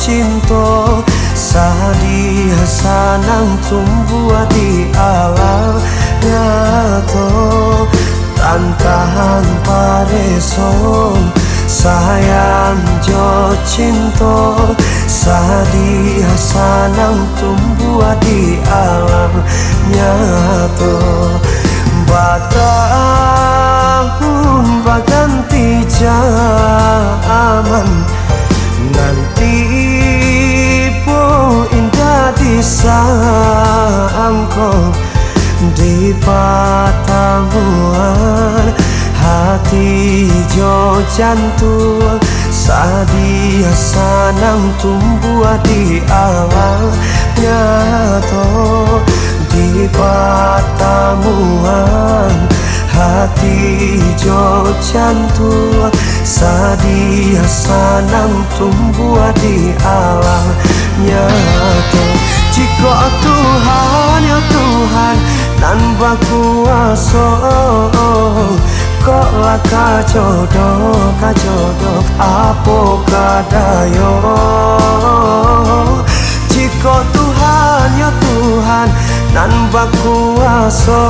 cinta Sadia sanang tumbuh di alam nyata Tantang pareson sayang jo cinta Sadia sanang tumbuh di alam nyata Batahun baganti zaman Nanti po indah disangkong di pertemuan hati jo jantung Sadia sanang tumbuh di alam nyata di pertemuan hati jo jantung Sadia sanang tumbuh di alam nyata Jika Tuhan ya Tuhan nan berkuasa Kok lah kajodoh apa kadayo Jika Tuhan ya Tuhan nan berkuasa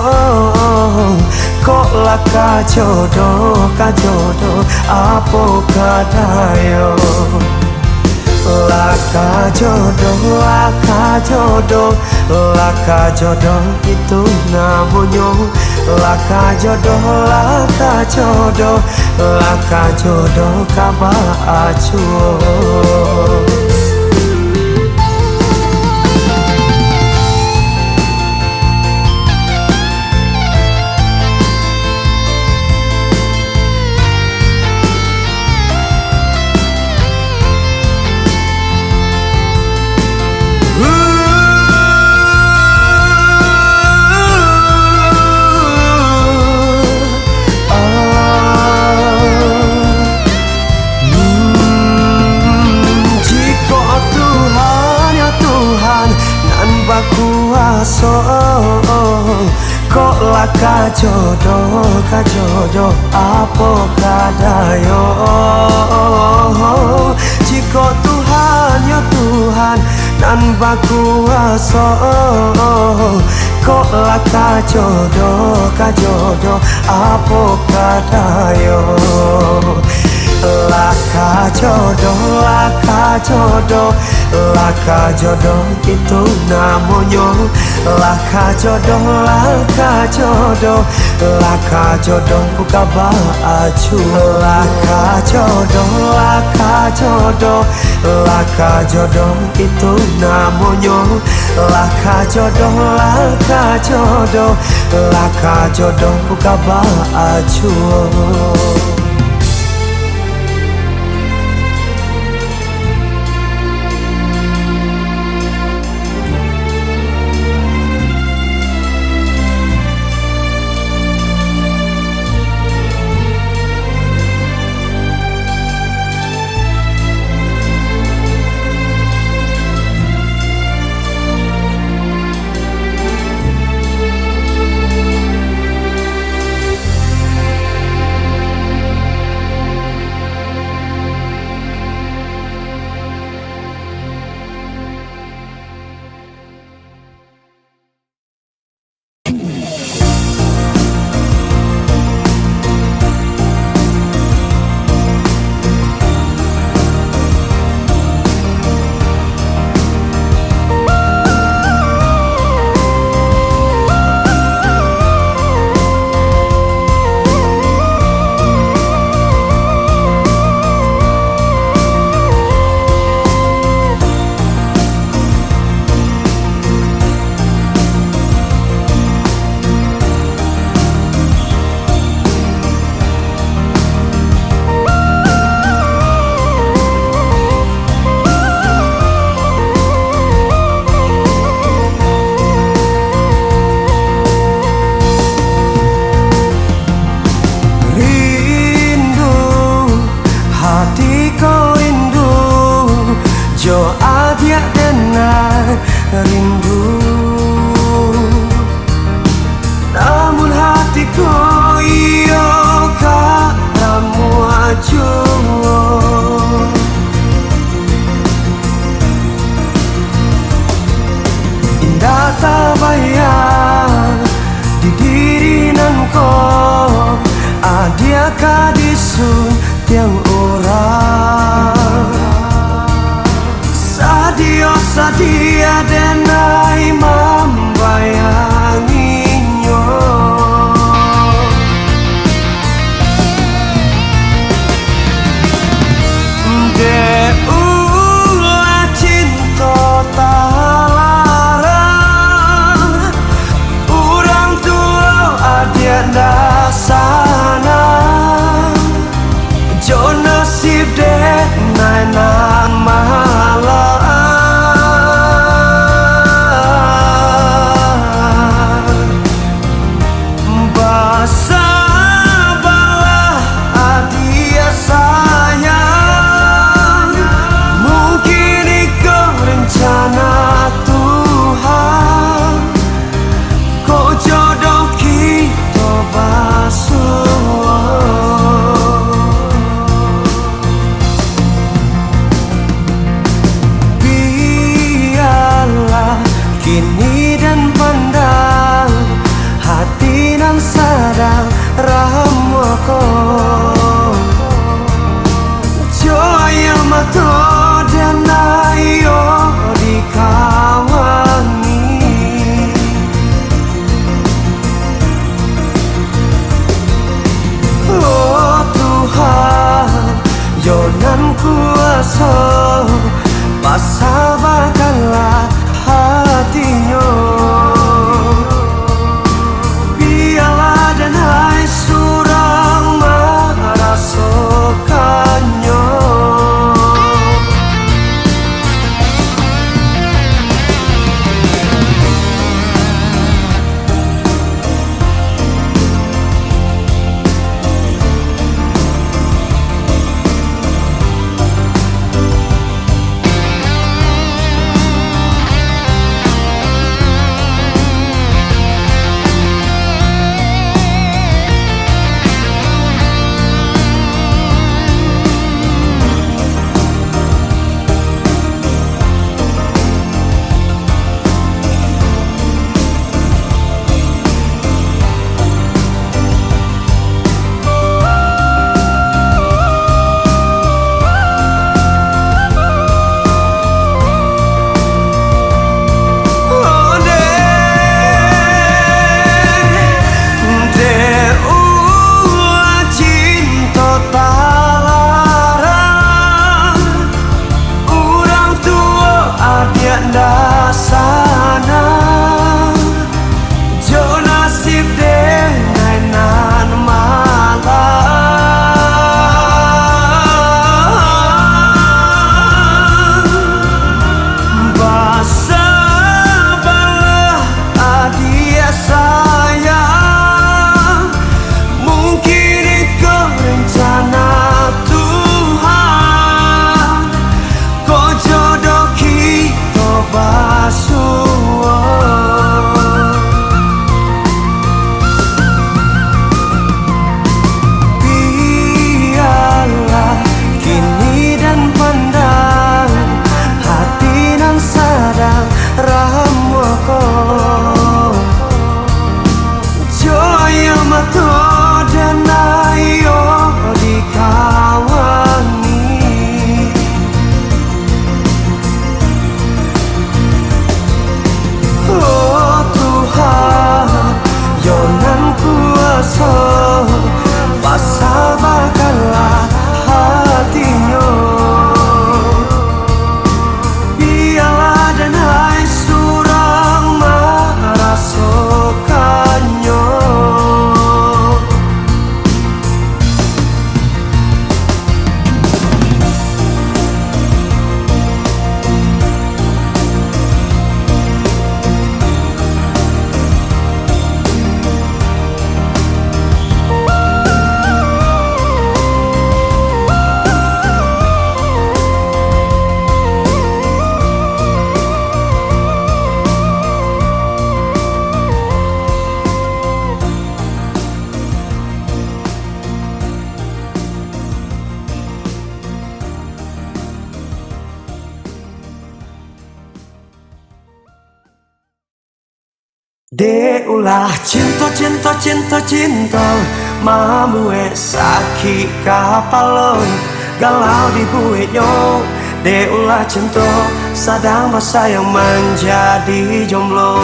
Kok lah kajodoh apa kadayo Laka jodoh itu namanya Laka jodoh kabar acuh kuasa Kok lah kajodoh apa kadayo Jika Tuhan ya Tuhan nan berkuasa Kok lah kajodoh apa kadayo Laka jodoh itu namanya Laka jodoh kabar acuh Laka jodoh itu namanya Laka jodoh kabar acuh kong adia kadisun tiang orang sadio sadia denai membayanginya de ulah cinta talarang urang tua adia dasana Jona De ulah cinta cinta cinta cinta mamue sakit kapalon galau di buitnya. De ulah cinta sedang bersayang menjadi jomblo.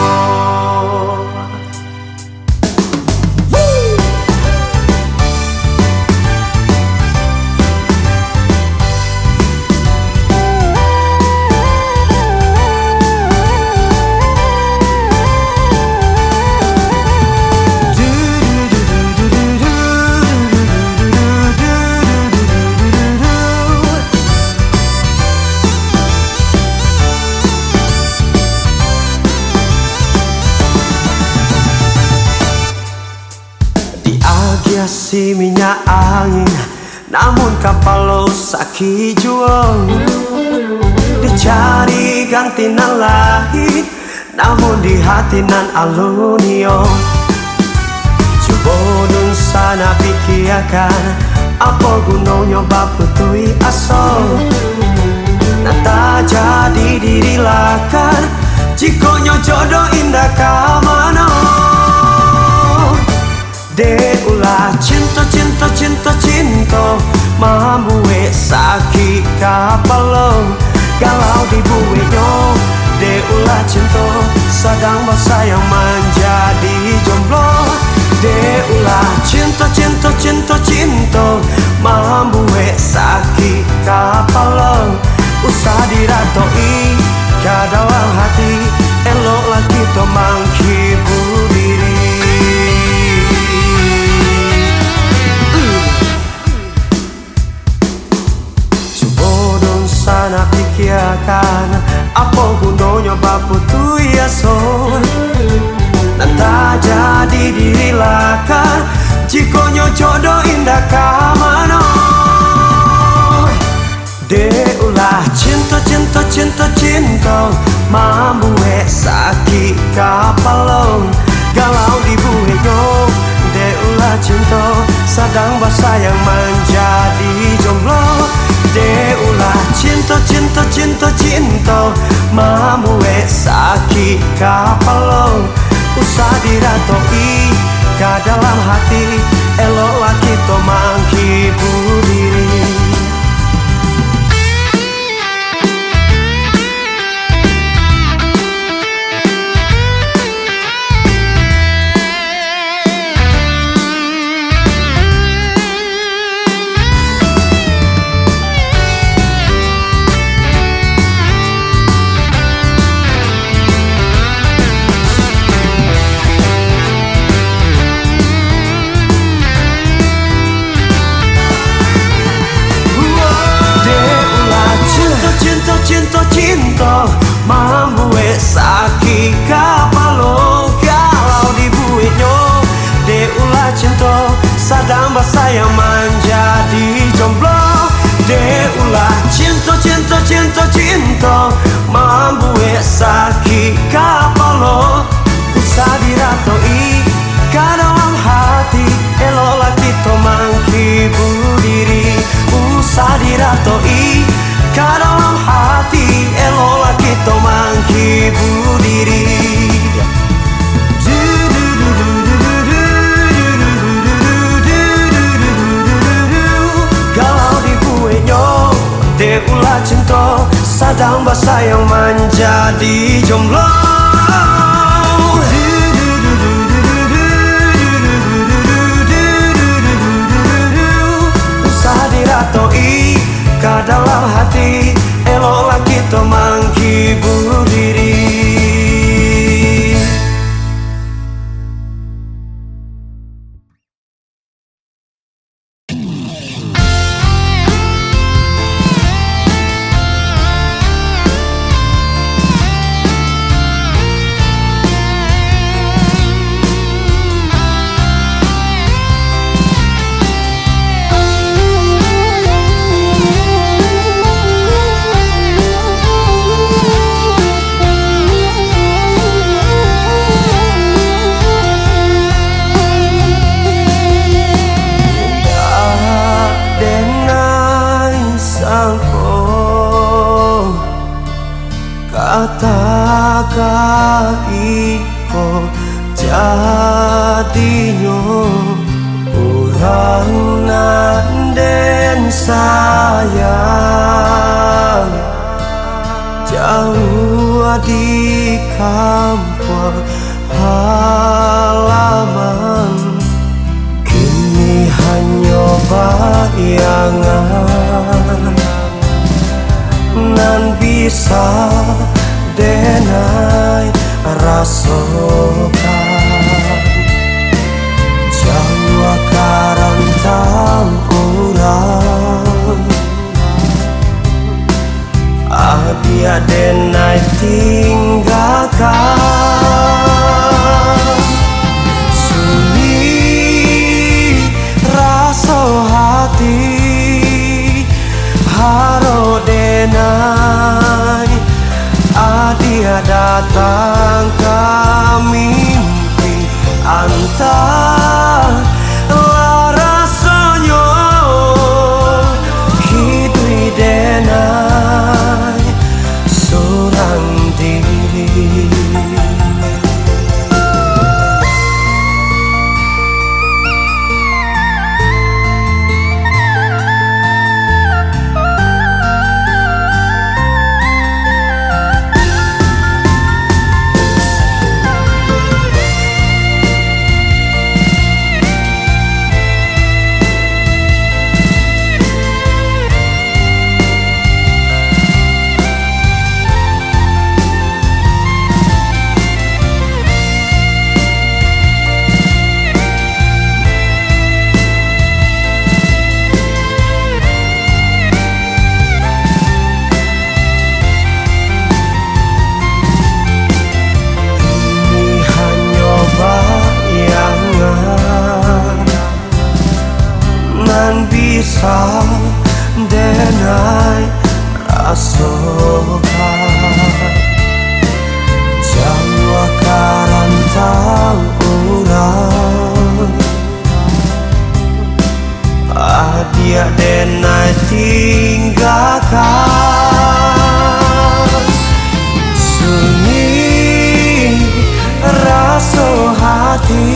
Si minyak angin, namun kapal lo sakit jual. Dicari ganti nan lain, namun di hati nan alunio. Coba nun sana pikirkan, apa gunanya baputui asal. Nata jadi diri lakan, jikonya jodoh indah kamano. De ulah cinta cinta cinta cinta mamue sakit kapalo galau di buitnya. De ulah cinta sedang bersayang menjadi jomblo. De ulah cinta cinta cinta cinta mamue sakit kapalo usah diratoi ke dalam hati eloklah kita menghibur diri. Sana pikirkan apa gunanya baputui asal. Nanta jadi diri lakan jikonya jodoh indah kamano. De ulah cinta cinta cinta cinta mamue sakit kapalo galau di buitnya. De ulah cinta sedang bersayang menjadi jomblo. De ulah cinta cinta cinta cinta mamue sakit kapalo usah diratoi ke dalam hati eloklah kita menghibur diri. Cinta cinta mamue sakit kapalo galau di buitnya. De ulah cinta sedang bersayang menjadi jomblo. De ulah cinta cinta cinta cinta mamue sakit kapalo usah diratoi ke dalam hati eloklah kita menghibur diri. Usah diratoi ke dalam hati eloklah kita menghibur diri. Galau di buitnya. De ulah cinta sedang bersayang menjadi jomblo. Usah diratoi ke dalam hati eloklah kita menghibur diri. Katakan iko jadinyo urang nanden sayang jauh di kampung halaman, kini hanya bayangan nan bisa denai rasokan Jawa karantang urang dia denai tinggalkan sunyi rasa hati haro denai dia datang ke mimpi antar rasanya hidup denai seorang diri. Bisa denai rasokan Jawa karantang urang dia denai tinggalkan sunyi rasa hati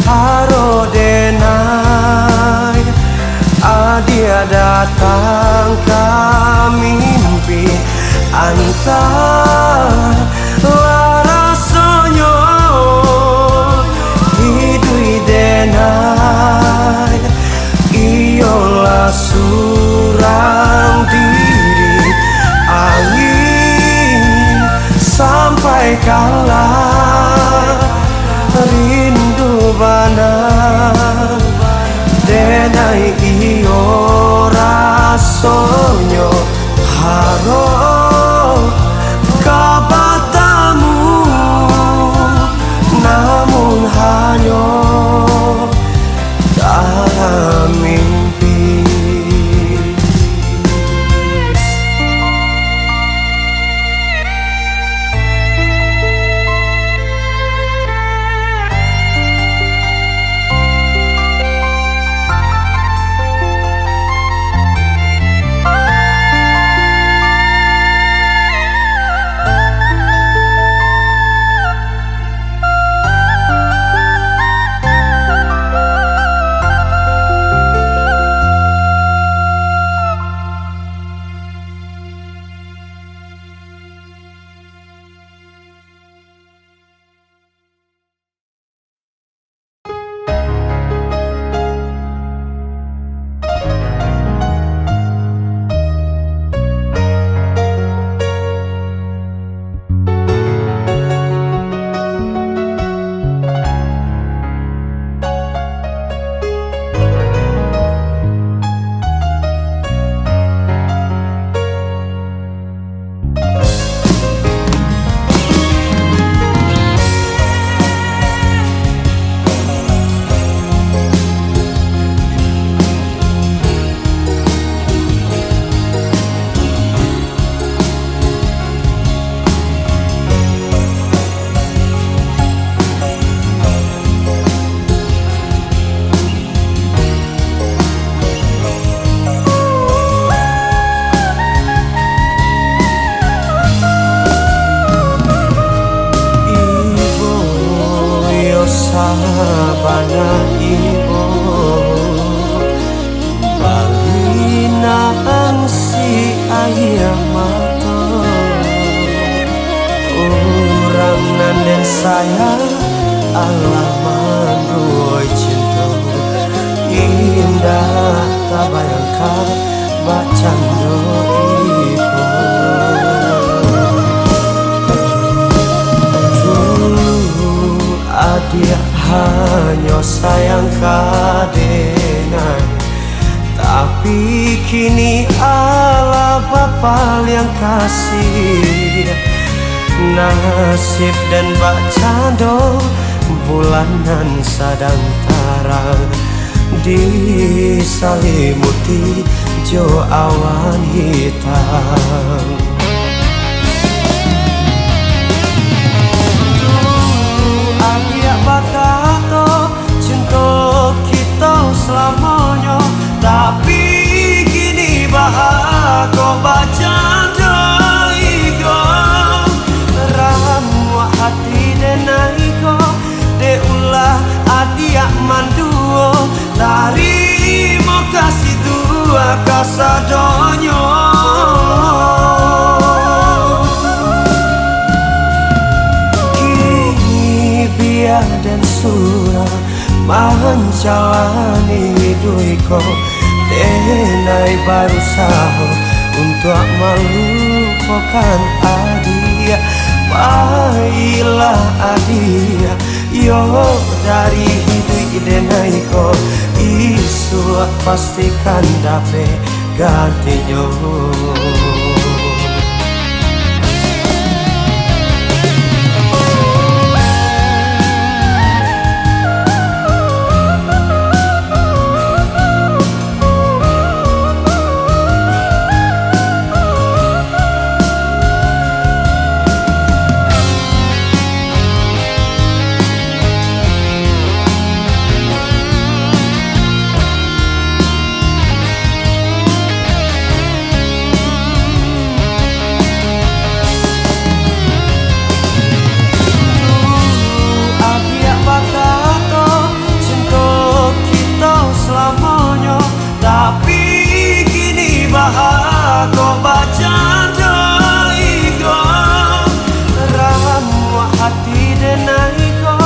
haro denai dia datang ke mimpi antar rasanya hidup denai iyalah surang diri angin sampai kalah rindu banan denai iyo rasanya haro kabatamu namun hanya dalam mimpi. sabana ibu balinaan si ayah mato orang nanden saya Allah mandoi cinta indah tak bayangkan bacando iko dulu adia hanya sayang kadenai tapi kini Allah Bapa yang kasih nasib dan bacando bulanan sadang tarang disalimuti jo awan hitam adia bakato cinta kita selamanya tapi kini bahako bacando iko ramu hati denaiko de ulah adia manduo tarimo kasih dua kasadonyo kini biar dan surah menjalani hidupku denai berusaha untuk melupakan adia baiklah adia yo dari hidup denai ko isu pastikan dapat gantinya bahako bacando iko ramu hati denaiko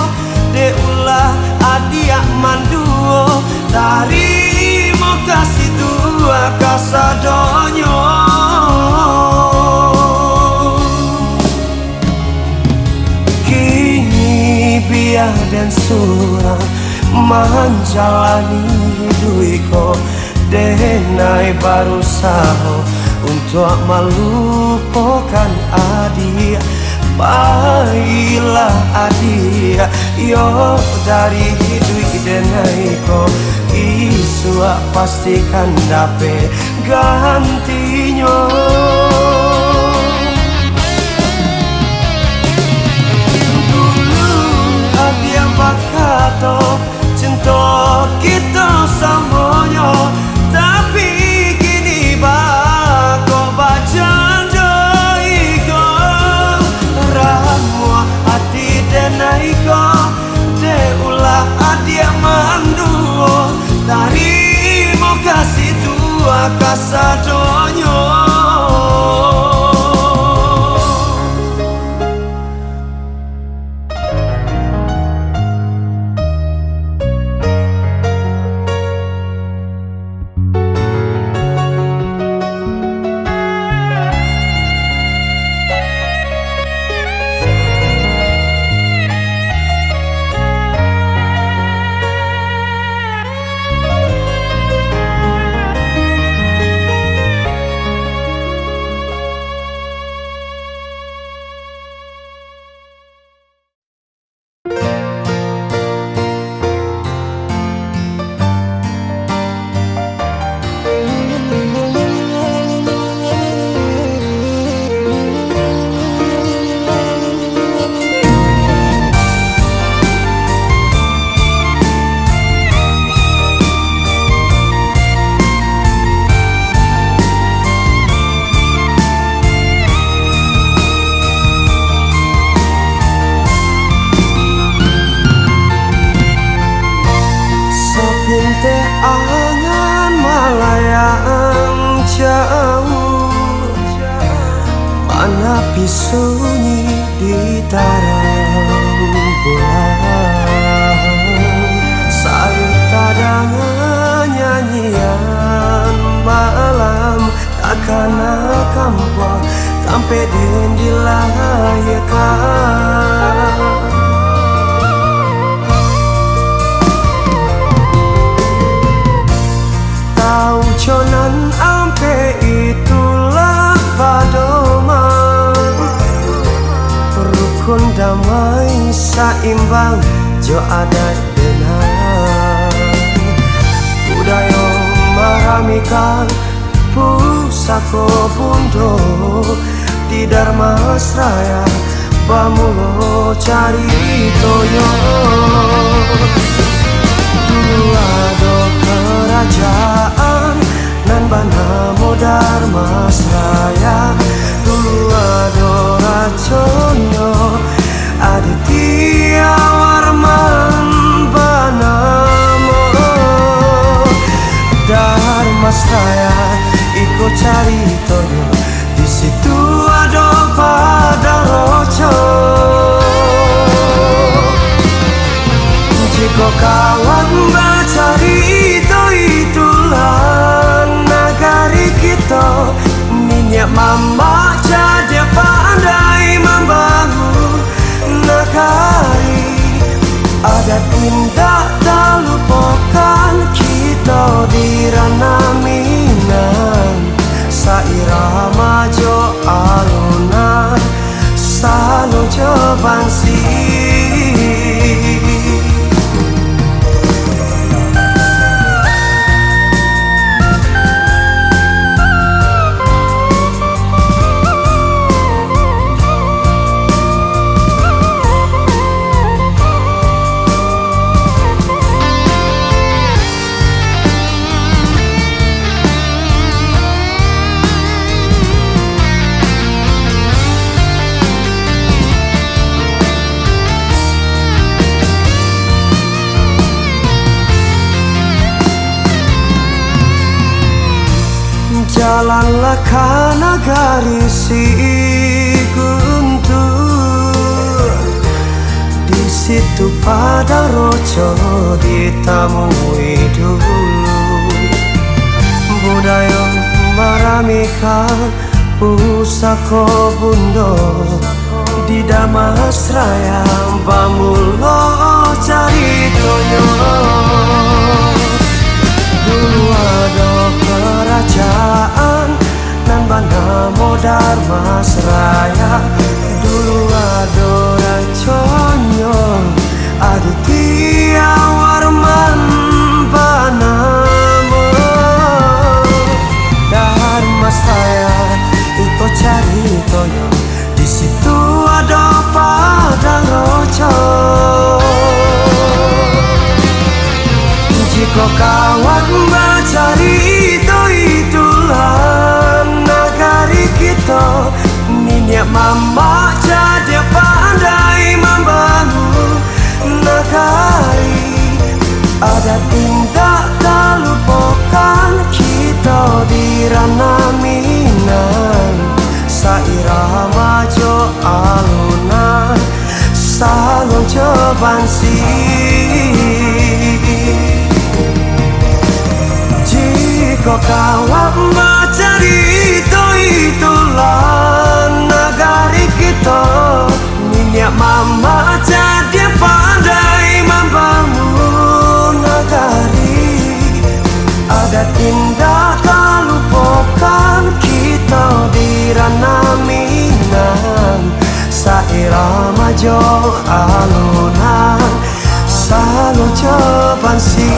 de ulah adia manduo tarimo kasih dua kasadonyo kini biar dan surah menjalani hidupku denai berusaha untuk melupakan adia baiklah adia yo dari hidup denai ko isu pastikan dapat gantinya dulu adia bakato cinta kita semuanya tapi kini bako bacando iko ramu hati denaiko de ulah adia manduo tarimo kasih tua kasadonyo Api sunyi di terang bulan, sayur tadangan nyanyian malam takkan akan buat sampai den dilahirkan. Tahu conan ampe itulah padoman, rukun damai saimbang jo adat benar, budaya maramikan pusako bundo di Dharmasraya bamulo cari toyo. Dulu ada kerajaan nan banamo Dharmasraya, dulu ada raconyo Aditya Warman banamo Dharmasraya iko cari toyo. Di situ ada Padaroco. Jika kawan baca itulah negari kita, minyak mama jadi pandai membangun negari. Adat indah tak lupakan kita di ranah Minang, sairama jo alunan salo jo bansi. Jalanlah ke negari si Guntur, di situ Padaroco ditemui dulu. Budaya maramikan pusako bundo di Dharmasraya bamulo cari toyo. Dulu ada kerajaan nan banamo Dharmasraya, dulu ada raconyo Aditya Warman banamo Dharmasraya iko cari toyo. Di situ ada Padaroco. Jika kawan baca itulah negari kita, minyak mama jadi pandai membangun negari. Adat indah tak lupakan kita di ranah Minang, sairama jo alunan salo jo bansi. Jika kawan baca itulah negari kita, minyak mama jadi pandai membangun negari. Adat indah tak lupakan kita di ranah Minang, sairama jo alunan salo jo bansi.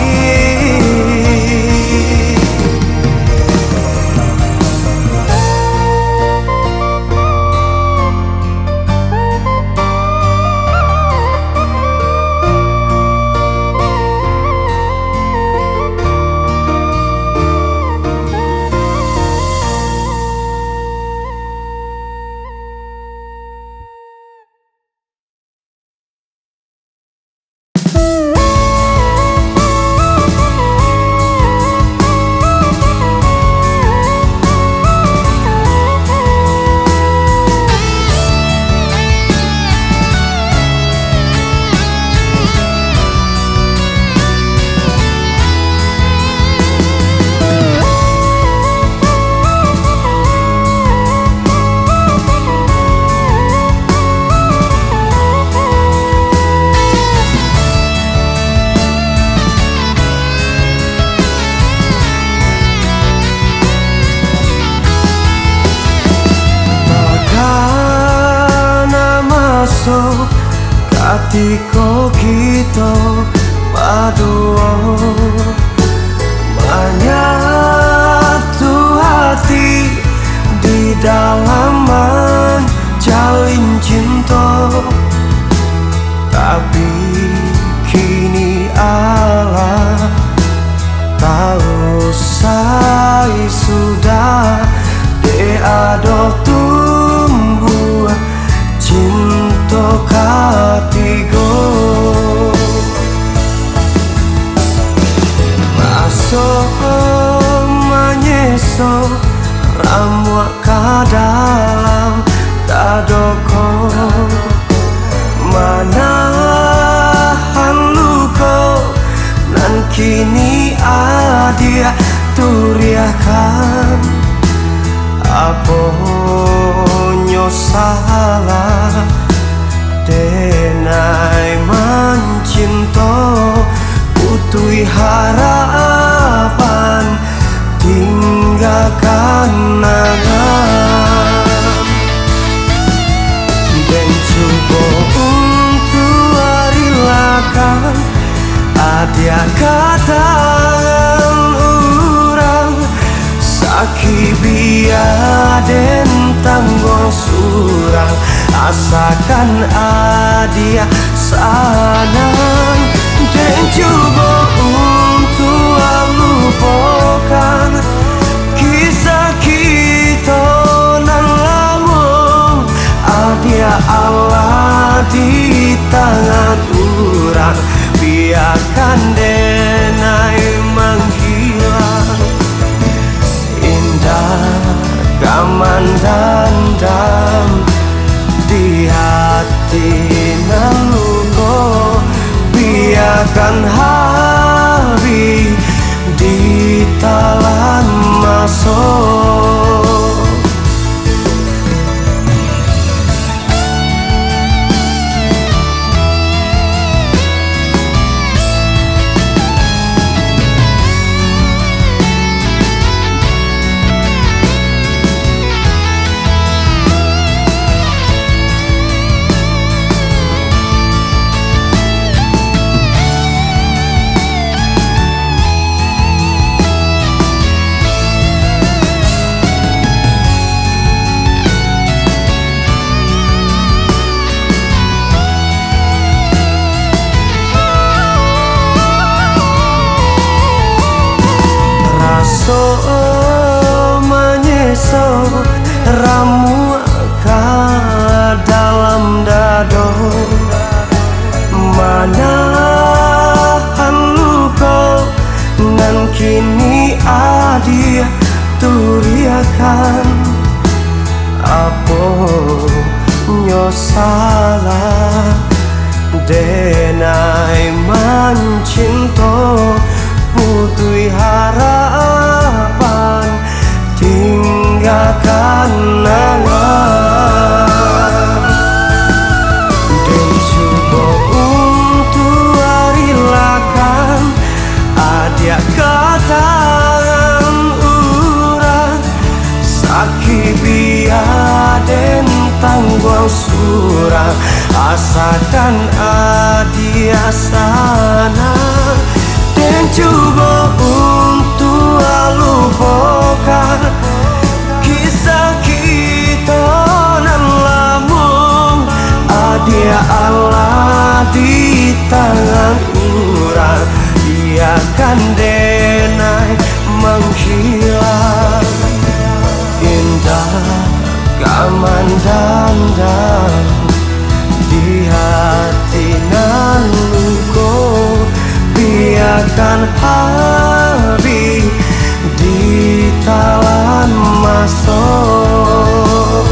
Tiko kita berdua menyatu hati di dalam menjalin cinta. Tapi kini Allah tahu saya sudah diado tumbuh cinta katigo. Masuk menyeso ramu ka dalam dadoko, menahan luka nan kini adia turiakan. Apa salah denai mencinta putui harapan tinggalkan nangan. Dan coba untuk relakan ada katan orang sakit biar den tanggung surang asakan adia sanan. Dan coba untuk lupakan kisah kita nan lama. Adia Allah di tangan orang, biarkan denai menghilang. Indah kamandandam di hati nan luka, biarkan hari ditelan masuk. Menyeso ramu ka dalam dado, menahan luka nan kini adia turiakan. Apa salah denai mencinta putui harapan tinggalkan nangan. Dan coba untuk relakan ada katan orang sakit biar den tanggung surang asakan adia sana. Dan coba untuk lupakan kisah kita nan lama. Adia Allah di tangan orang, biarkan denai menghilang. Indah kamandandang di hati nan luka, biarkan hari ditelan masuk.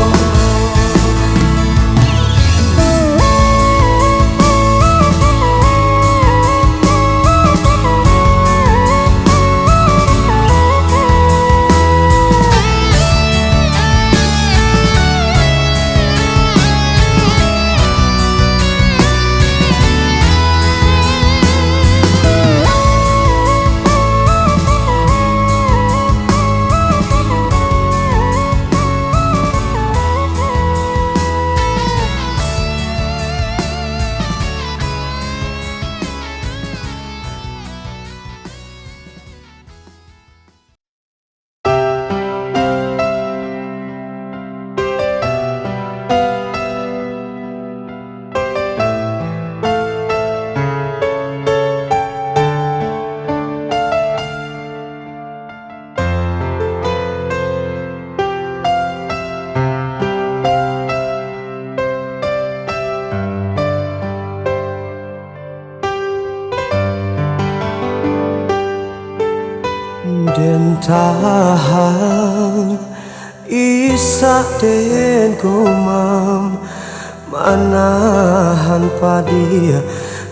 tahan isa den kumam manahan padia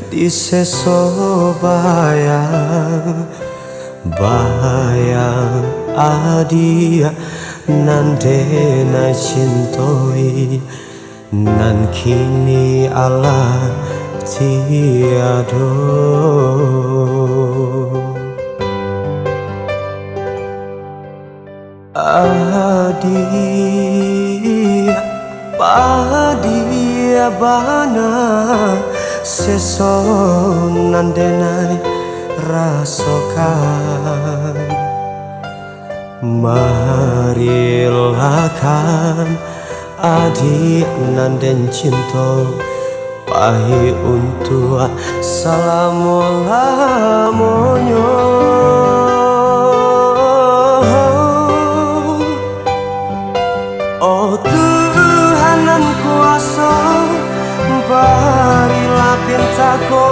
di seso bayang adia nandena cintoi nan kini ala tiado adia padia bana seson nandenai rasokan marilakan adik nanden cinta pahi untuk salamu-lamunyo. Oh Tuhanan kuasa barilah pintaku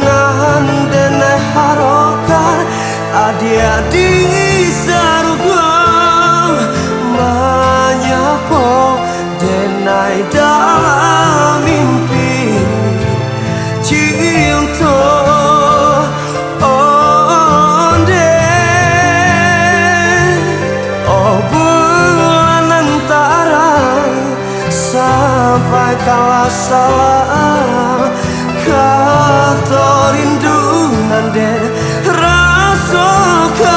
nahan denai harokan adik-adik sarugo menyapo denai dalam mimpi cinta onde oh bulan antara sampai kala salah kata rindu nanden rasakan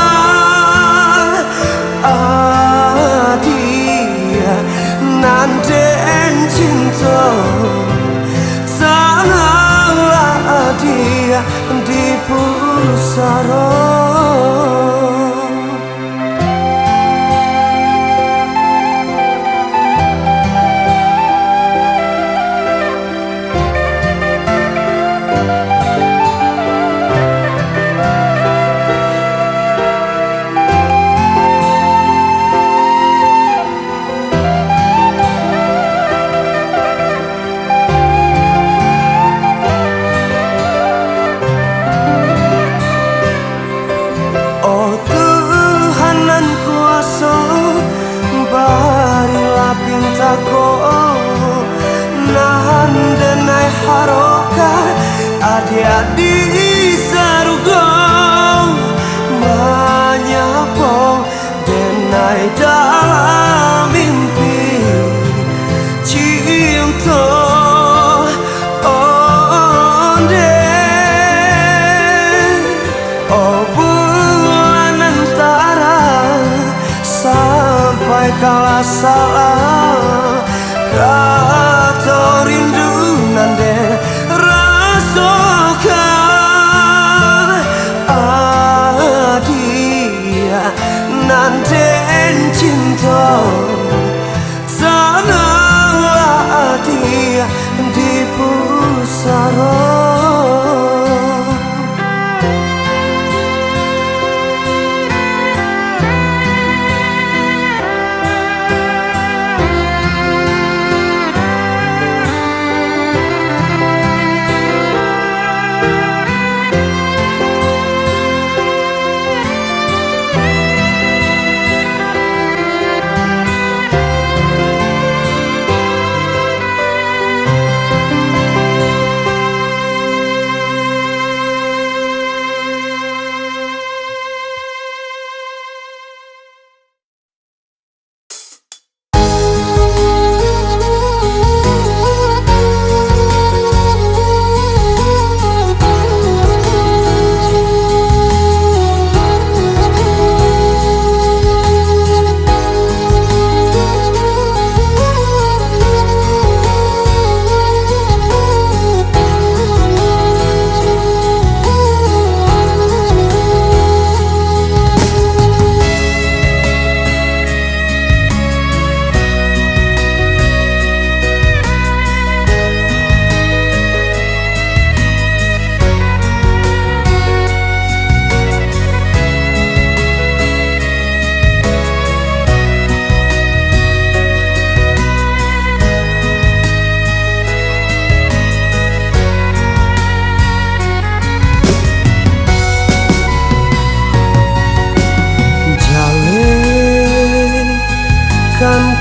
adia nanden cinta tanahlah dia di pusara. Pintaku nahan denai harokan adik-adik sarugo menyapo denai dalam mimpi cinta onde oh bulan antara sampai kala salah kata rindu nanden rasakan adia nanden cinta tanahlah dia di pusara.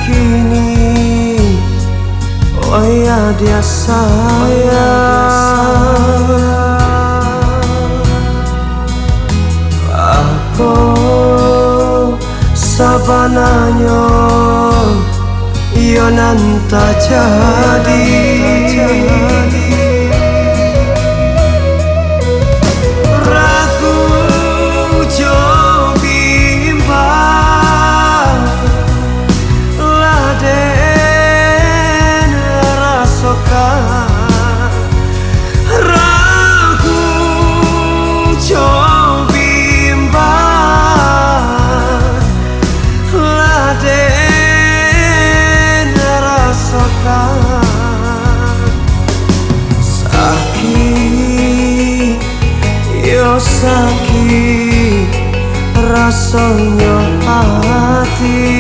kini, oh ya dia sayang. Aku sabananya yo nanta jadi. Ragu jo bimbang laden rasokan. Ragu jo bimbang laden rasokan. Sakit yo sakit rasanya hati.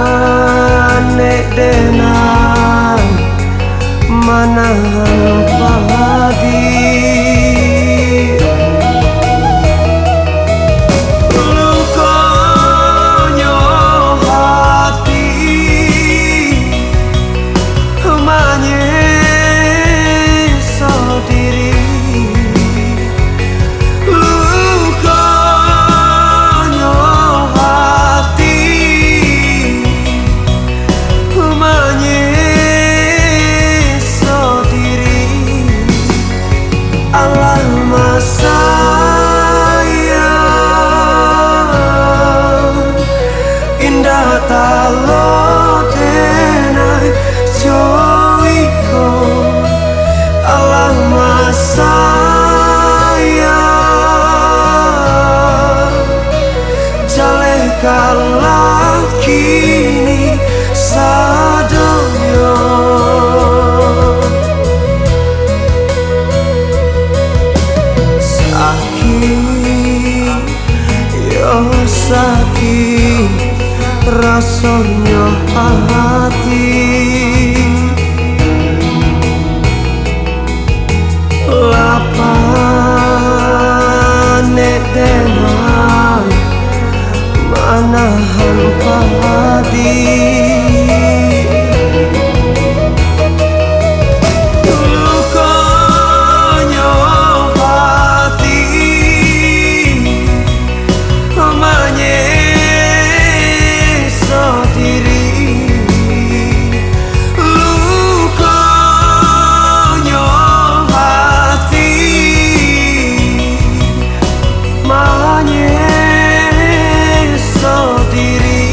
Lapanek denang manahan padi. Lukonyo hati menyiksa diri. Lukonyo hati menyiksa diri. Alamak sayang, indah talo denai joiko. Alamak sayang, jaleh kalah kini sadonya. Sakit yo sakit rasanya hati. Lapanek denai manahan padi. Lukonyo hati menyiksa diri. Lukonyo hati menyiksa diri.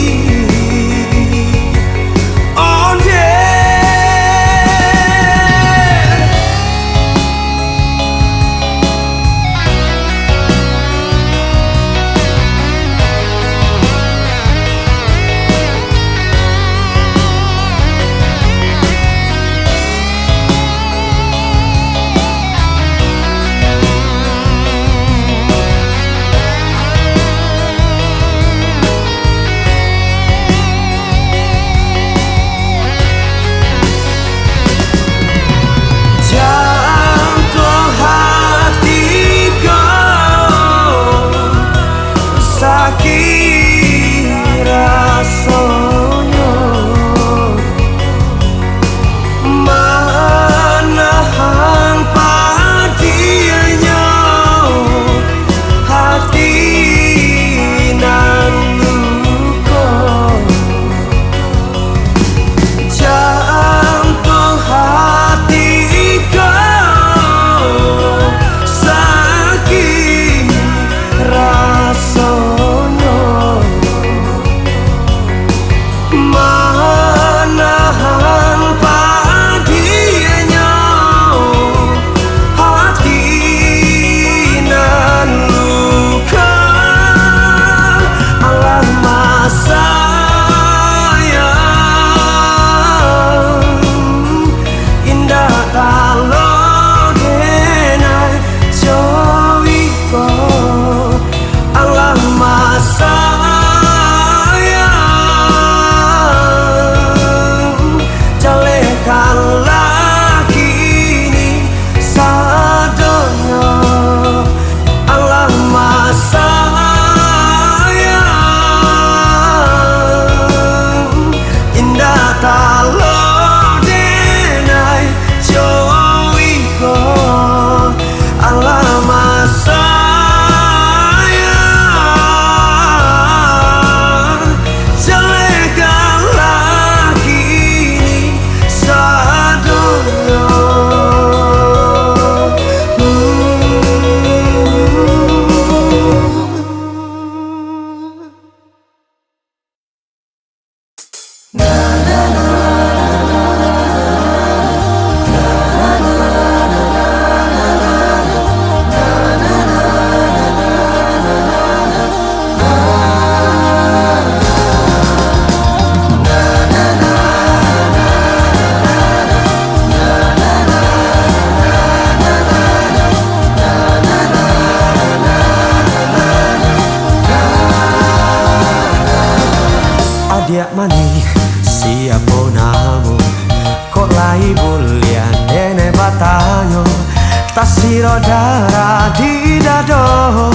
Tasiro darah di dado,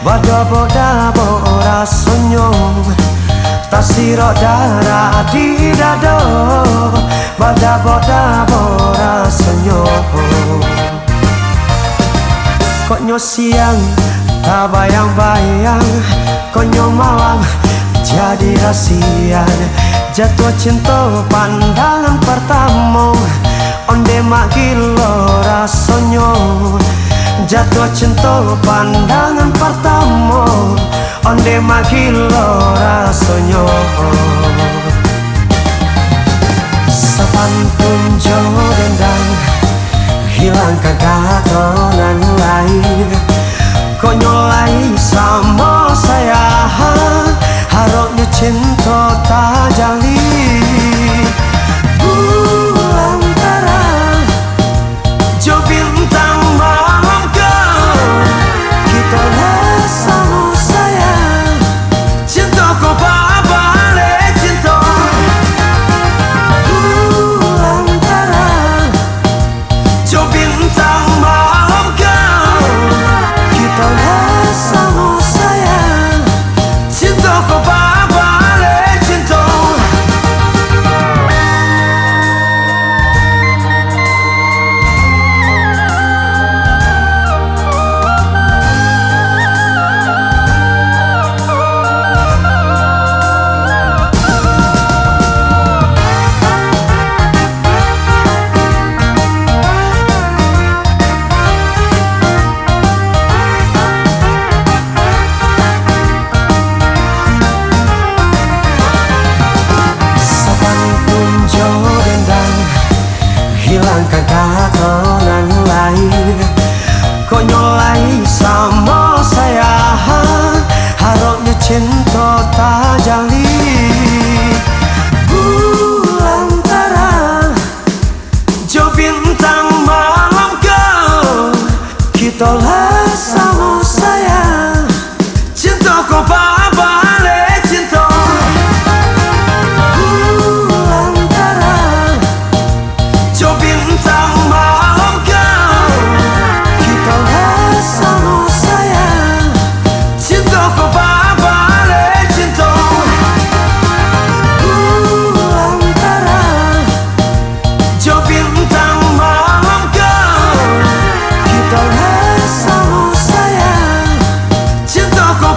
badabo-dabo rasonyo. Tasiro darah di dado, badabo-dabo rasonyo. Konyo siang tak bayang-bayang, konyo malam jadi rasian. Jatuh cinta pandangan pertama, onde mak gilo rasonyo. Jatuh cinta pandangan pertama, onde mak gilo rasonyo. Sepantun jo dendang, hilangkan katonan lain. Konyo lain sama saya, harapnya cinta tak jali. Bulan terang, jo bintang malam kau, kita lah sama saya. Cinta kau balik cinta. Bulan terang, jo bintang malam kau, kita lah sama saya. Cinta kau balik cinta. Hilangkan katonan lain, konyo lain sama saya, harapnya cinta tak jali. Bulan terang, jo bintang malam kau, kita lah sama saya. Cinta kau balik cinta. Bintang malam kau, kita lah sama saya. Cinta kau balik cinta. Bulan terang, jo bintang malam kau, kita lah sama saya. Cinta kau